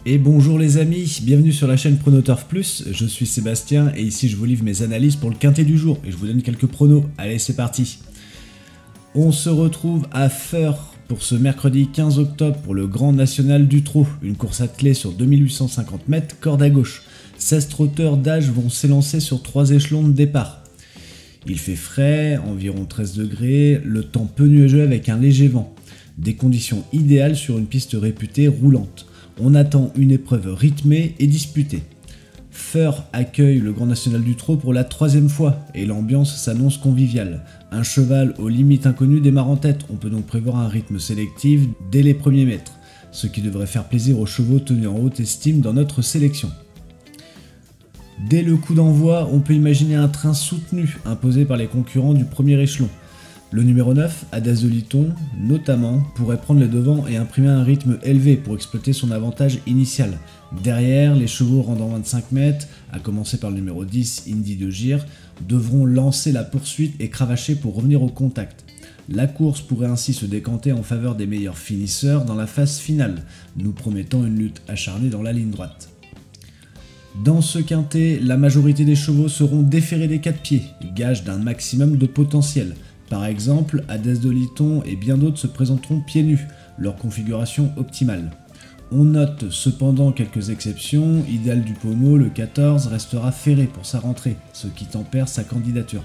Et bonjour les amis, bienvenue sur la chaîne Pronoturf Plus, je suis Sébastien et ici je vous livre mes analyses pour le quintet du jour et je vous donne quelques pronos. Allez, c'est parti. On se retrouve à Feurs pour ce mercredi 15 octobre pour le Grand National du Trot, une course attelée sur 2850 mètres, corde à gauche. 16 trotteurs d'âge vont s'élancer sur 3 échelons de départ. Il fait frais, environ 13 degrés, le temps peu nuageux avec un léger vent. Des conditions idéales sur une piste réputée roulante. On attend une épreuve rythmée et disputée. Feurs accueille le Grand National du Trot pour la 3e fois et l'ambiance s'annonce conviviale. Un cheval aux limites inconnues démarre en tête, on peut donc prévoir un rythme sélectif dès les premiers mètres, ce qui devrait faire plaisir aux chevaux tenus en haute estime dans notre sélection. Dès le coup d'envoi, on peut imaginer un train soutenu imposé par les concurrents du premier échelon. Le numéro 9, Hadès de Liton, notamment, pourrait prendre les devants et imprimer un rythme élevé pour exploiter son avantage initial. Derrière, les chevaux rendant 25 mètres, à commencer par le numéro 10, Indy de Gir, devront lancer la poursuite et cravacher pour revenir au contact. La course pourrait ainsi se décanter en faveur des meilleurs finisseurs dans la phase finale, nous promettant une lutte acharnée dans la ligne droite. Dans ce quintet, la majorité des chevaux seront déférés des 4 pieds, gage d'un maximum de potentiel. Par exemple, Hadès de Liton et bien d'autres se présenteront pieds nus, leur configuration optimale. On note cependant quelques exceptions, Ideal du Pommeau, le 14, restera ferré pour sa rentrée, ce qui tempère sa candidature.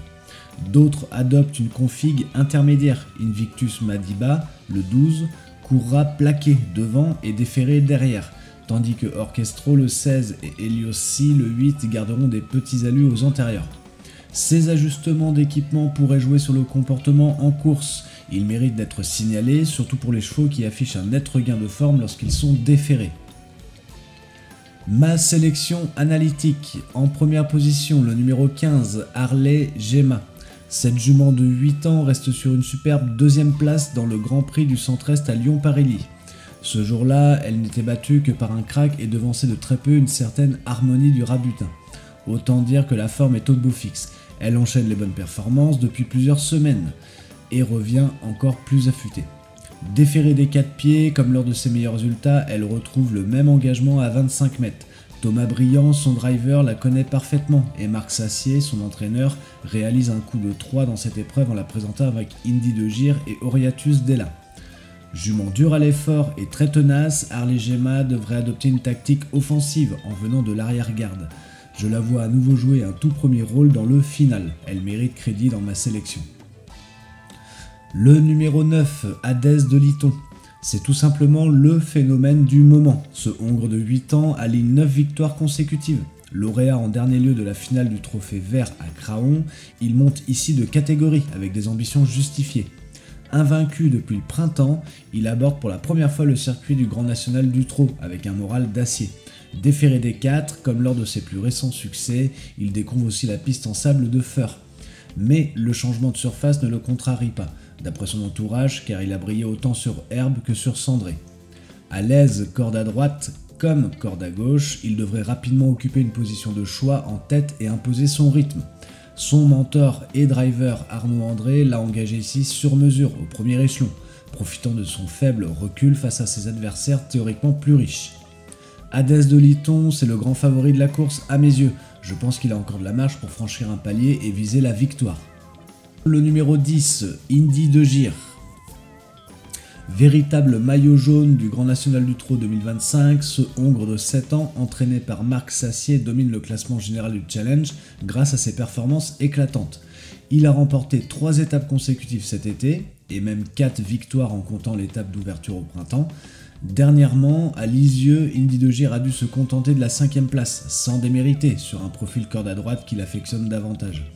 D'autres adoptent une config intermédiaire, Invictus Madiba, le 12, courra plaqué devant et déféré derrière, tandis que Orchestro, le 16 et Heliossi, le 8, garderont des petits allus aux antérieurs. Ces ajustements d'équipement pourraient jouer sur le comportement en course. Ils méritent d'être signalés, surtout pour les chevaux qui affichent un net regain de forme lorsqu'ils sont déférés. Ma sélection analytique. En première position, le numéro 15, Harley Gemma. Cette jument de 8 ans reste sur une superbe 2e place dans le Grand Prix du Centre-Est à Lyon-Parély. Ce jour-là, elle n'était battue que par un crack et devançait de très peu une certaine Harmonie du Rabutin. Autant dire que la forme est au beau fixe. Elle enchaîne les bonnes performances depuis plusieurs semaines et revient encore plus affûtée. Déférée des 4 pieds, comme lors de ses meilleurs résultats, elle retrouve le même engagement à 25 mètres. Thomas Briand, son driver, la connaît parfaitement et Marc Sassier, son entraîneur, réalise un coup de 3 dans cette épreuve en la présentant avec Indy de Gir et Oriatus Della. Jument dure à l'effort et très tenace, Harley Gemma devrait adopter une tactique offensive en venant de l'arrière-garde. Je la vois à nouveau jouer un tout premier rôle dans le final, elle mérite crédit dans ma sélection. Le numéro 9, Hadès de Liton. C'est tout simplement le phénomène du moment. Ce Hongre de 8 ans aligne 9 victoires consécutives. Lauréat en dernier lieu de la finale du trophée vert à Craon, il monte ici de catégorie avec des ambitions justifiées. Invaincu depuis le printemps, il aborde pour la première fois le circuit du Grand National du Trot avec un moral d'acier. Déféré des 4, comme lors de ses plus récents succès, il découvre aussi la piste en sable de Feurs. Mais le changement de surface ne le contrarie pas, d'après son entourage, car il a brillé autant sur herbe que sur cendré. À l'aise corde à droite comme corde à gauche, il devrait rapidement occuper une position de choix en tête et imposer son rythme. Son mentor et driver Arnaud André l'a engagé ici sur mesure au premier échelon, profitant de son faible recul face à ses adversaires théoriquement plus riches. Hadès de Liton, c'est le grand favori de la course à mes yeux. Je pense qu'il a encore de la marge pour franchir un palier et viser la victoire. Le numéro 10, Indy de Gir. Véritable maillot jaune du Grand National du Trot 2025, ce Hongre de 7 ans, entraîné par Marc Sassier, domine le classement général du Challenge grâce à ses performances éclatantes. Il a remporté 3 étapes consécutives cet été, et même 4 victoires en comptant l'étape d'ouverture au printemps. Dernièrement, à Lisieux, Indy de Gir a dû se contenter de la 5e place, sans démériter, sur un profil corde à droite qu'il affectionne davantage.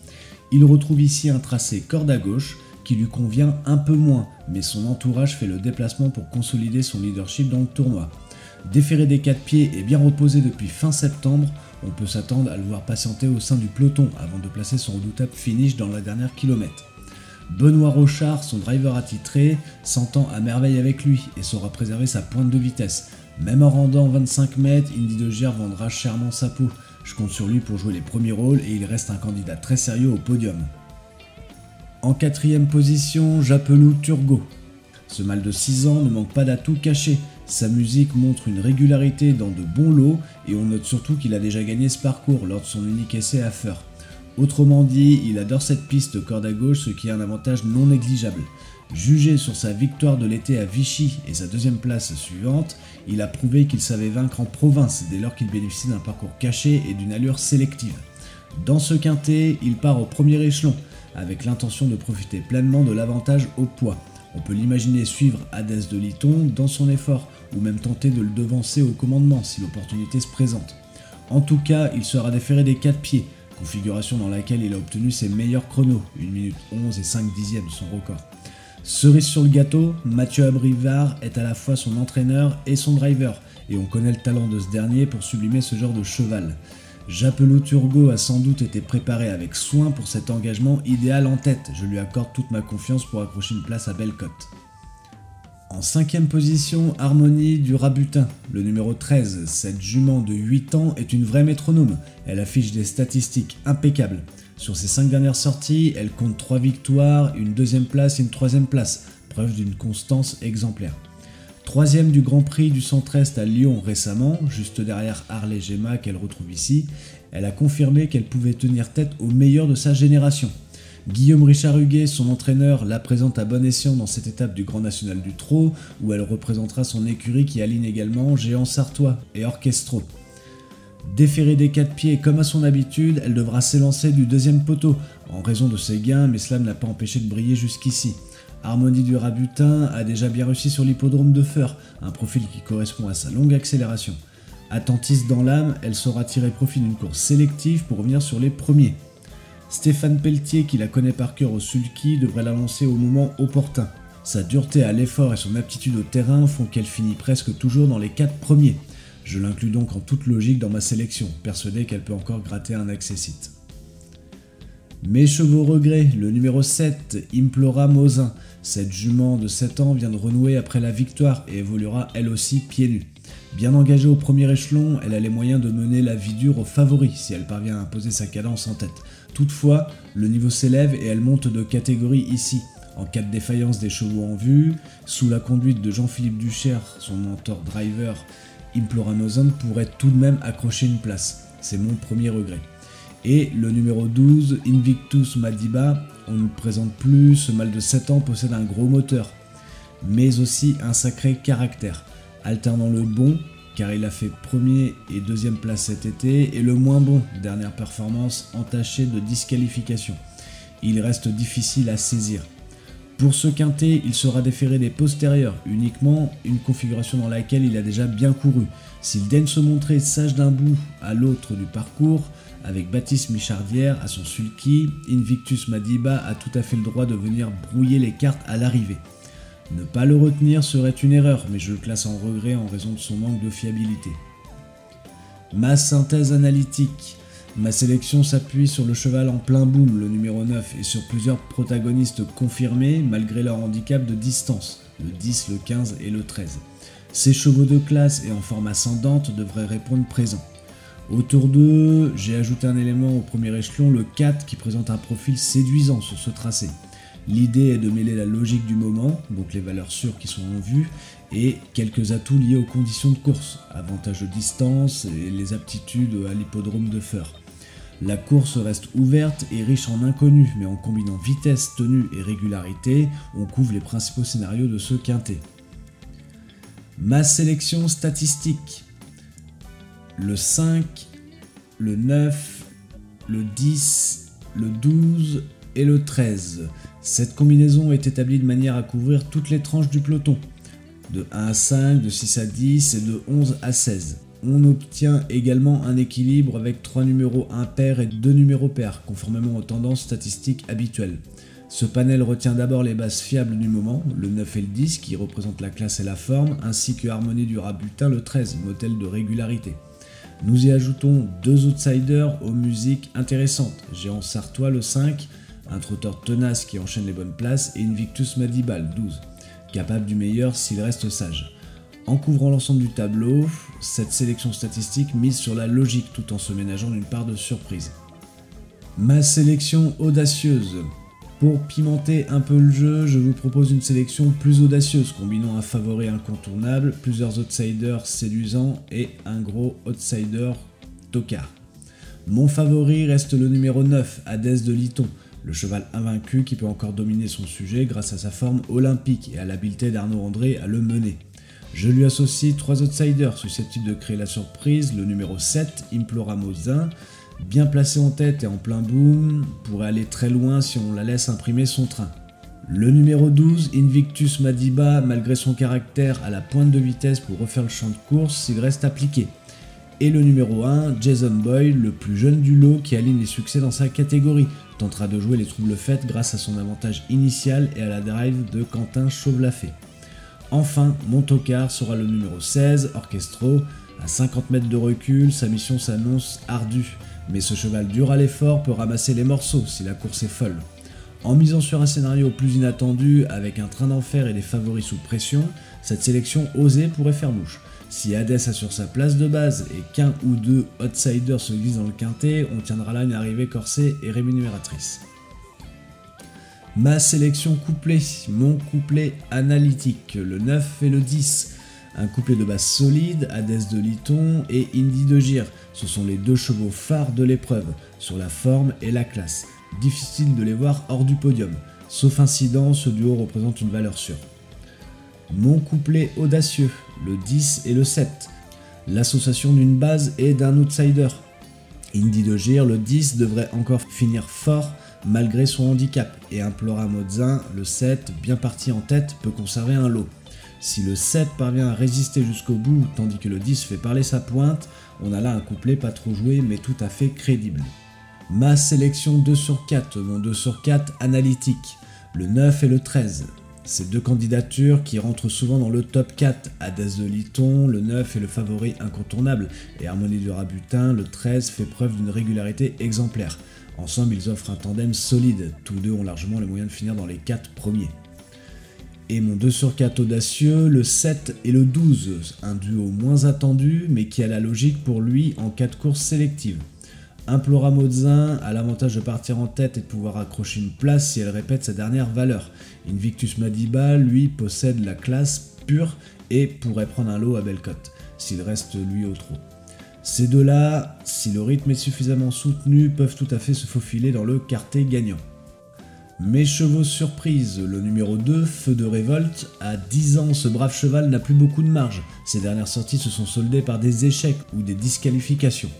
Il retrouve ici un tracé corde à gauche, qui lui convient un peu moins, mais son entourage fait le déplacement pour consolider son leadership dans le tournoi. Déféré des 4 pieds et bien reposé depuis fin septembre, on peut s'attendre à le voir patienter au sein du peloton avant de placer son redoutable finish dans la dernière kilomètre. Benoît Rochard, son driver attitré, s'entend à merveille avec lui et saura préserver sa pointe de vitesse. Même en rendant 25 mètres, Indy de Gir vendra chèrement sa peau. Je compte sur lui pour jouer les premiers rôles et il reste un candidat très sérieux au podium. En 4e position, Japelou Turgot. Ce mâle de 6 ans ne manque pas d'atouts cachés. Sa musique montre une régularité dans de bons lots et on note surtout qu'il a déjà gagné ce parcours lors de son unique essai à Feur. Autrement dit, il adore cette piste corde à gauche, ce qui est un avantage non négligeable. Jugé sur sa victoire de l'été à Vichy et sa deuxième place suivante, il a prouvé qu'il savait vaincre en province dès lors qu'il bénéficie d'un parcours caché et d'une allure sélective. Dans ce quintet, il part au premier échelon, avec l'intention de profiter pleinement de l'avantage au poids. On peut l'imaginer suivre Hadès de Liton dans son effort, ou même tenter de le devancer au commandement si l'opportunité se présente. En tout cas, il sera déféré des 4 pieds, configuration dans laquelle il a obtenu ses meilleurs chronos, 1 minute 11 et 5 dixièmes, son record. Cerise sur le gâteau, Mathieu Abrivard est à la fois son entraîneur et son driver, et on connaît le talent de ce dernier pour sublimer ce genre de cheval. Japelot Turgot a sans doute été préparé avec soin pour cet engagement idéal en tête, je lui accorde toute ma confiance pour accrocher une place à Bellecote. En 5ème position, Harmonie du Rabutin, le numéro 13. Cette jument de 8 ans est une vraie métronome, elle affiche des statistiques impeccables. Sur ses 5 dernières sorties, elle compte 3 victoires, une 2ème place et une 3ème place, preuve d'une constance exemplaire. 3ème du Grand Prix du Centre-Est à Lyon récemment, juste derrière Harley Gemma qu'elle retrouve ici, elle a confirmé qu'elle pouvait tenir tête aux meilleurs de sa génération. Guillaume Richard Huguet, son entraîneur, la présente à bon escient dans cette étape du Grand National du Trot, où elle représentera son écurie qui aligne également Géant Sartois et Orchestro. Déférée des 4 pieds comme à son habitude, elle devra s'élancer du 2ème poteau, en raison de ses gains, mais cela ne l'a pas empêché de briller jusqu'ici. Harmonie du Rabutin a déjà bien réussi sur l'hippodrome de Feur, un profil qui correspond à sa longue accélération. Attentiste dans l'âme, elle saura tirer profit d'une course sélective pour revenir sur les premiers. Stéphane Pelletier, qui la connaît par cœur au sulky, devrait la lancer au moment opportun. Sa dureté à l'effort et son aptitude au terrain font qu'elle finit presque toujours dans les 4 premiers. Je l'inclus donc en toute logique dans ma sélection, persuadé qu'elle peut encore gratter un accessite. Mes chevaux regrets, le numéro 7, Implora Mosin. Cette jument de 7 ans vient de renouer après la victoire et évoluera elle aussi pieds nus. Bien engagée au premier échelon, elle a les moyens de mener la vie dure aux favoris si elle parvient à imposer sa cadence en tête. Toutefois, le niveau s'élève et elle monte de catégorie ici. En cas de défaillance des chevaux en vue, sous la conduite de Jean-Philippe Duchère, son mentor driver, Implora Mosin pourrait tout de même accrocher une place. C'est mon premier regret. Et le numéro 12, Invictus Madiba, on ne le présente plus, ce mâle de 7 ans possède un gros moteur, mais aussi un sacré caractère, alternant le bon, car il a fait premier et 2ème place cet été, et le moins bon, dernière performance entachée de disqualification. Il reste difficile à saisir. Pour ce quintet, il sera déféré des postérieurs, uniquement une configuration dans laquelle il a déjà bien couru. S'il daigne se montrer sage d'un bout à l'autre du parcours, avec Baptiste Michardière à son sulky, Invictus Madiba a tout à fait le droit de venir brouiller les cartes à l'arrivée. Ne pas le retenir serait une erreur, mais je le classe en regret en raison de son manque de fiabilité. Ma synthèse analytique. Ma sélection s'appuie sur le cheval en plein boom, le numéro 9, et sur plusieurs protagonistes confirmés malgré leur handicap de distance, le 10, le 15 et le 13. Ces chevaux de classe et en forme ascendante devraient répondre présent. Autour d'eux, j'ai ajouté un élément au premier échelon, le 4, qui présente un profil séduisant sur ce tracé. L'idée est de mêler la logique du moment, donc les valeurs sûres qui sont en vue, et quelques atouts liés aux conditions de course, avantage de distance et les aptitudes à l'hippodrome de Feur. La course reste ouverte et riche en inconnus, mais en combinant vitesse, tenue et régularité, on couvre les principaux scénarios de ce quintet. Ma sélection statistique. Le 5, le 9, le 10, le 12 et le 13. Cette combinaison est établie de manière à couvrir toutes les tranches du peloton, de 1 à 5, de 6 à 10 et de 11 à 16. On obtient également un équilibre avec 3 numéros impairs et 2 numéros pairs, conformément aux tendances statistiques habituelles. Ce panel retient d'abord les bases fiables du moment, le 9 et le 10 qui représentent la classe et la forme, ainsi que Harmonie du Rabutin, le 13, modèle de régularité. Nous y ajoutons 2 outsiders aux musiques intéressantes, Géant Sartois le 5, un trotteur tenace qui enchaîne les bonnes places, et Invictus Madiba le 12, capable du meilleur s'il reste sage. En couvrant l'ensemble du tableau, cette sélection statistique mise sur la logique tout en se ménageant d'une part de surprise. Ma sélection audacieuse. Pour pimenter un peu le jeu, je vous propose une sélection plus audacieuse, combinant un favori incontournable, plusieurs outsiders séduisants et un gros outsider tocard. Mon favori reste le numéro 9, Hadès de Lyton, le cheval invaincu qui peut encore dominer son sujet grâce à sa forme olympique et à l'habileté d'Arnaud André à le mener. Je lui associe 3 outsiders susceptibles de créer la surprise, le numéro 7, Imploramozin, bien placé en tête et en plein boom, pourrait aller très loin si on la laisse imprimer son train. Le numéro 12, Invictus Madiba, malgré son caractère à la pointe de vitesse pour refaire le champ de course s'il reste appliqué. Et le numéro 1, Jason Boyle, le plus jeune du lot qui aligne les succès dans sa catégorie, tentera de jouer les troubles faits grâce à son avantage initial et à la drive de Quentin Chauvelafé. Enfin, mon tocard sera le numéro 16, Orchestro. À 50 mètres de recul, sa mission s'annonce ardue, mais ce cheval dur à l'effort peut ramasser les morceaux si la course est folle. En misant sur un scénario plus inattendu, avec un train d'enfer et des favoris sous pression, cette sélection osée pourrait faire mouche. Si Hadès assure sa place de base et qu'un ou deux outsiders se glissent dans le quintet, on tiendra là une arrivée corsée et rémunératrice. Ma sélection couplée, mon couplet analytique, le 9 et le 10. Un couplet de base solide, Hadès de Lyton et Indy de Gire. Ce sont les 2 chevaux phares de l'épreuve, sur la forme et la classe. Difficile de les voir hors du podium. Sauf incident, ce duo représente une valeur sûre. Mon couplet audacieux, le 10 et le 7. L'association d'une base et d'un outsider. Indy de Gire, le 10, devrait encore finir fort malgré son handicap. Et Imploramozin, le 7, bien parti en tête, peut conserver un lot. Si le 7 parvient à résister jusqu'au bout, tandis que le 10 fait parler sa pointe, on a là un couplet pas trop joué mais tout à fait crédible. Ma sélection 2 sur 4, mon 2 sur 4 analytique, le 9 et le 13. Ces 2 candidatures qui rentrent souvent dans le top 4, Hadès de Lyton, le 9 est le favori incontournable, et Harmonie du Rabutin, le 13 fait preuve d'une régularité exemplaire. Ensemble, ils offrent un tandem solide, tous 2 ont largement les moyens de finir dans les 4 premiers. Et mon 2 sur 4 audacieux, le 7 et le 12, un duo moins attendu, mais qui a la logique pour lui en cas de course sélective. Imploramozin a l'avantage de partir en tête et de pouvoir accrocher une place si elle répète sa dernière valeur. Invictus Madiba, lui, possède la classe pure et pourrait prendre un lot à belle cote, s'il reste lui au trot. Ces 2-là, si le rythme est suffisamment soutenu, peuvent tout à fait se faufiler dans le quartet gagnant. Mes chevaux surprise, le numéro 2, Feu de Révolte. À 10 ans, ce brave cheval n'a plus beaucoup de marge. Ses dernières sorties se sont soldées par des échecs ou des disqualifications.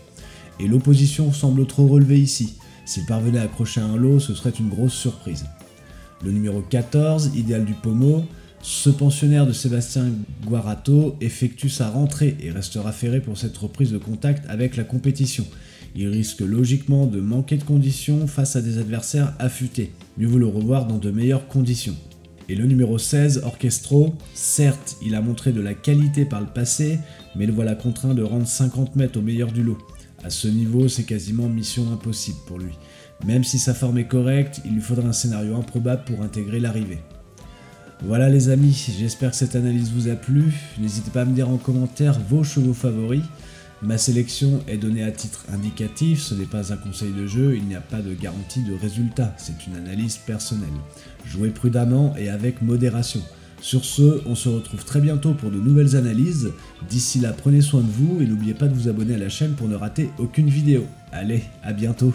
Et l'opposition semble trop relevée ici. S'il parvenait à accrocher un lot, ce serait une grosse surprise. Le numéro 14, Idéal du Pommeau. Ce pensionnaire de Sébastien Guarato effectue sa rentrée et restera ferré pour cette reprise de contact avec la compétition. Il risque logiquement de manquer de conditions face à des adversaires affûtés. Mieux vaut le revoir dans de meilleures conditions. Et le numéro 16, Orchestro, certes, il a montré de la qualité par le passé, mais le voilà contraint de rendre 50 mètres au meilleur du lot. À ce niveau, c'est quasiment mission impossible pour lui. Même si sa forme est correcte, il lui faudra un scénario improbable pour intégrer l'arrivée. Voilà les amis, j'espère que cette analyse vous a plu. N'hésitez pas à me dire en commentaire vos chevaux favoris. Ma sélection est donnée à titre indicatif, ce n'est pas un conseil de jeu, il n'y a pas de garantie de résultat, c'est une analyse personnelle. Jouez prudemment et avec modération. Sur ce, on se retrouve très bientôt pour de nouvelles analyses. D'ici là, prenez soin de vous et n'oubliez pas de vous abonner à la chaîne pour ne rater aucune vidéo. Allez, à bientôt!